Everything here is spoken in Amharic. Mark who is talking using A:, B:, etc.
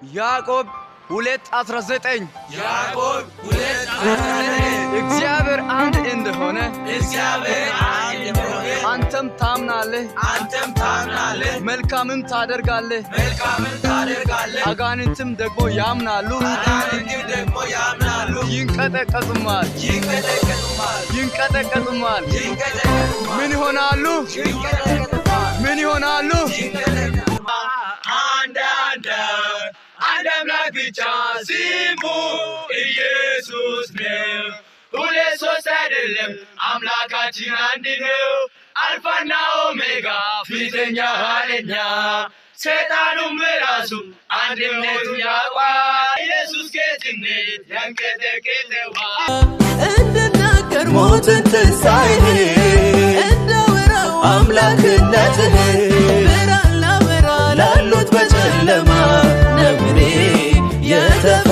A: ያዕቆብ 2:19
B: ያዕቆብ 2:19
A: እግዚአብሔር አንድ እንደሆነ አንተም ታምናለህ መልካምም ታደርጋለህ አጋንንትም ደግሞ ያምናሉ ይንቀጠቀጡማል ምን ይሆናሉ
B: አንድ አምላክ ብቻ ስሙ ኢየሱስ ነው ሁለት ሶስት አይደለም አምላካችን አንድ ነው አልፋና ኦሜጋ ፊተኛ ኋለኛ ሰይጣኑም ራሱ አንድነቱን ያውቃል ኢየሱስ ጌትነት ያንቀጠቅጠዋል
C: እንድናገር ሞትን ትንሣኤህን እንዳወራው አምላክነትህን ብርሃን ላበራ ላሉት በጨለማ ነውኔ የተፈ